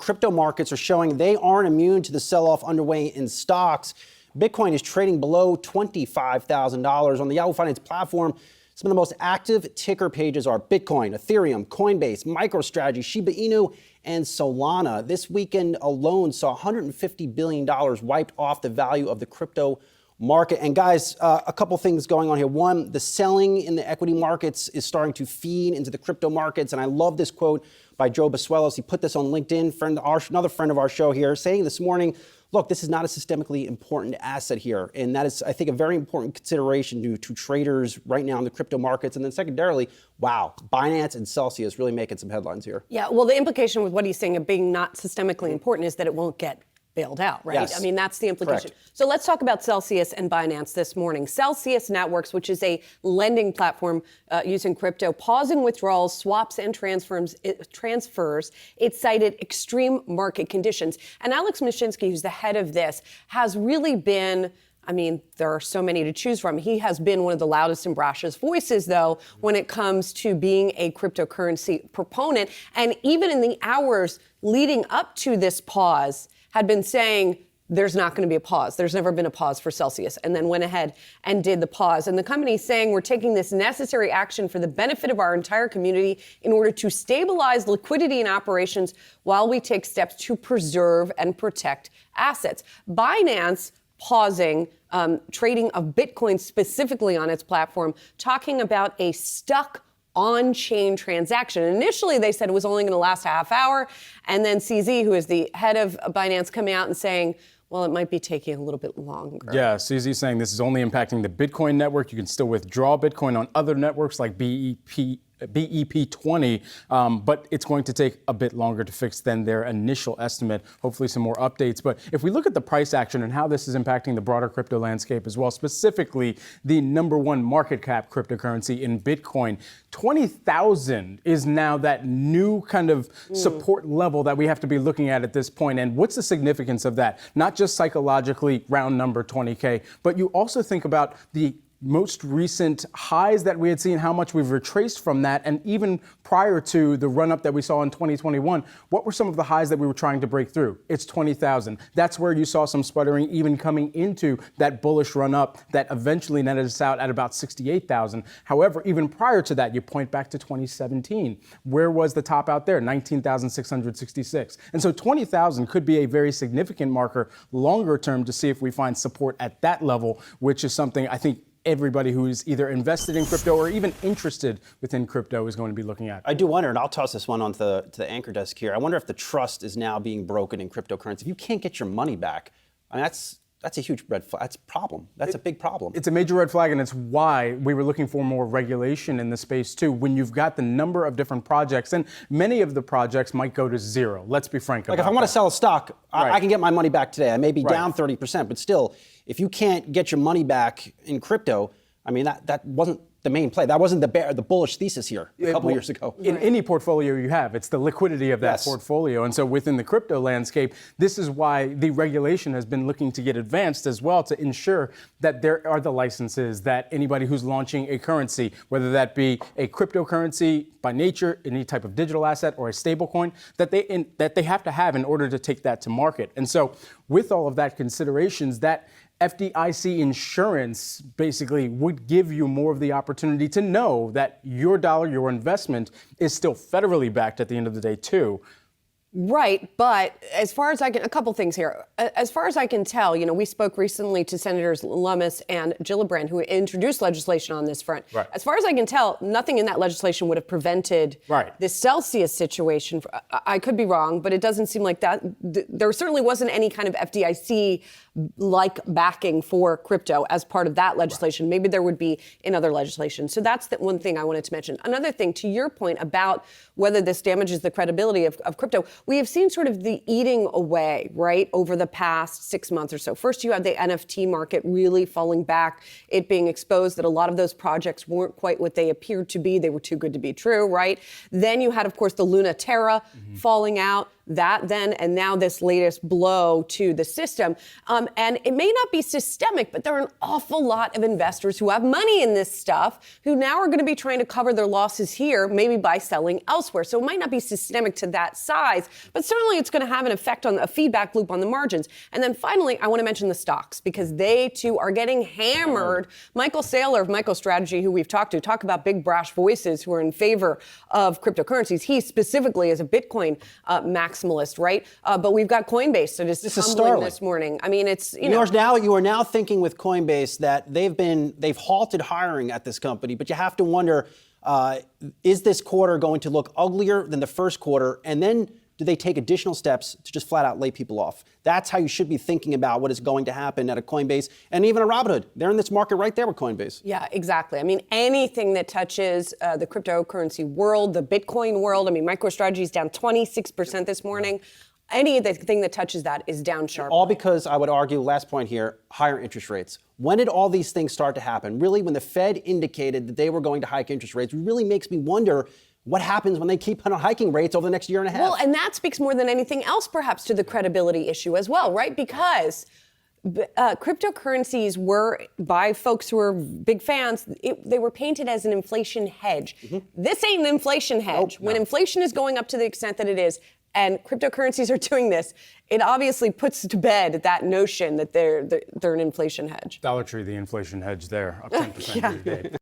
crypto markets are showing they aren't immune to the sell-off underway in stocks. Bitcoin is trading below $25,000 on the Yahoo Finance platform. Some of the most active ticker pages are Bitcoin, Ethereum, Coinbase, MicroStrategy, Shiba Inu, and Solana. This weekend alone saw $150 billion wiped off the value of the crypto market. And guys, a couple things going on here. One, the selling in the equity markets is starting to feed into the crypto markets. And I love this quote by Joe Basuelos. He put this on LinkedIn, another friend of our show here, saying this morning, look, this is not a systemically important asset here. And that is, I think, a very important consideration to traders right now in the crypto markets. And then secondarily, wow, Binance and Celsius really making some headlines here. Yeah, well, the implication with what he's saying of being not systemically important is that it won't get bailed out, right? Yes. I mean, that's the implication. Correct. So let's talk about Celsius and Binance this morning. Celsius Networks, which is a lending platform using crypto, pausing withdrawals, swaps, and transfers. It cited extreme market conditions. And Alex Mashinsky, who's the head of this, has really been, I mean, there are so many to choose from. He has been one of the loudest and brashest voices, though, when it comes to being a cryptocurrency proponent. And even in the hours leading up to this pause, had been saying there's not going to be a pause. There's never been a pause for Celsius, and then went ahead and did the pause. And the company is saying we're taking this necessary action for the benefit of our entire community in order to stabilize liquidity and operations while we take steps to preserve and protect assets. Binance pausing trading of Bitcoin specifically on its platform, talking about a stuck on-chain transaction. Initially, they said it was only going to last a half hour. And then CZ, who is the head of Binance, coming out and saying, well, it might be taking a little bit longer. Yeah, CZ saying this is only impacting the Bitcoin network. You can still withdraw Bitcoin on other networks like BEP20, but it's going to take a bit longer to fix than their initial estimate. Hopefully some more updates. But if we look at the price action and how this is impacting the broader crypto landscape as well, specifically the number one market cap cryptocurrency in Bitcoin, 20,000 is now that new kind of support level that we have to be looking at this point. And what's the significance of that? Not just psychologically, round number 20K, but you also think about the most recent highs that we had seen, how much we've retraced from that, and even prior to the run-up that we saw in 2021, what were some of the highs that we were trying to break through? It's 20,000. That's where you saw some sputtering even coming into that bullish run-up that eventually netted us out at about 68,000. However, even prior to that, you point back to 2017. Where was the top out there? 19,666. And so 20,000 could be a very significant marker longer term to see if we find support at that level, which is something I think everybody who is either invested in crypto or even interested within crypto is going to be looking at. I do wonder, and I'll toss this one onto the anchor desk here. I wonder if the trust is now being broken in cryptocurrency. If you can't get your money back, I mean, that's a huge red flag. That's a problem. That's a big problem. It's a major red flag, and it's why we were looking for more regulation in the space too. When you've got the number of different projects, and many of the projects might go to zero. Let's be frank about it. Like if I want to sell a stock, Right. I can get my money back today. I may be Right. down 30%, but still, if you can't get your money back in crypto, I mean, that wasn't the main play. That wasn't the bullish thesis here a couple years ago. In any portfolio you have, it's the liquidity of that Yes. portfolio. And so within the crypto landscape, this is why the regulation has been looking to get advanced as well to ensure that there are the licenses that anybody who's launching a currency, whether that be a cryptocurrency by nature, any type of digital asset or a stable coin, that they have to have in order to take that to market. And so with all of that considerations, that FDIC insurance basically would give you more of the opportunity to know that your dollar, your investment, is still federally backed at the end of the day too. Right, but as far as I can, a couple things here. As far as I can tell, we spoke recently to Senators Lummis and Gillibrand, who introduced legislation on this front. Right. As far as I can tell, nothing in that legislation would have prevented this Celsius situation. I could be wrong, but it doesn't seem like that. There certainly wasn't any kind of FDIC-like backing for crypto as part of that legislation. Right. Maybe there would be in other legislation. So that's the one thing I wanted to mention. Another thing, to your point about whether this damages the credibility of crypto, we have seen sort of the eating away, right, over the past 6 months or so. First, you had the NFT market really falling back, it being exposed that a lot of those projects weren't quite what they appeared to be. They were too good to be true, right? Then you had, of course, the Luna Terra falling out. that then, and now this latest blow to the system. And it may not be systemic, but there are an awful lot of investors who have money in this stuff who now are going to be trying to cover their losses here, maybe by selling elsewhere. So it might not be systemic to that size, but certainly it's going to have an effect on a feedback loop on the margins. And then finally, I want to mention the stocks because they too are getting hammered. Michael Saylor of MicroStrategy, who we've talked to, talk about big brash voices who are in favor of cryptocurrencies. He specifically is a Bitcoin maximalist, right? But we've got Coinbase that is tumbling this morning. I mean, it's, you Yeah, exactly. I mean, anything that touches the cryptocurrency world, the Bitcoin world, I mean, MicroStrategy is down 26% this morning. Anything that touches that is down sharply. All because, I would argue, last point here, higher interest rates. When did all these things start to happen? Really, when the Fed indicated that they were going to hike interest rates, really makes me wonder what happens when they keep on hiking rates over the next year and a half. Well, and that speaks more than anything else, perhaps, to the credibility issue as well, right? Because cryptocurrencies were, by folks who are big fans, they were painted as an inflation hedge. This ain't an inflation hedge. When inflation is going up to the extent that it is, and cryptocurrencies are doing this, it obviously puts to bed that notion that they're an inflation hedge. Dollar Tree, the inflation hedge there, up 10% year to date.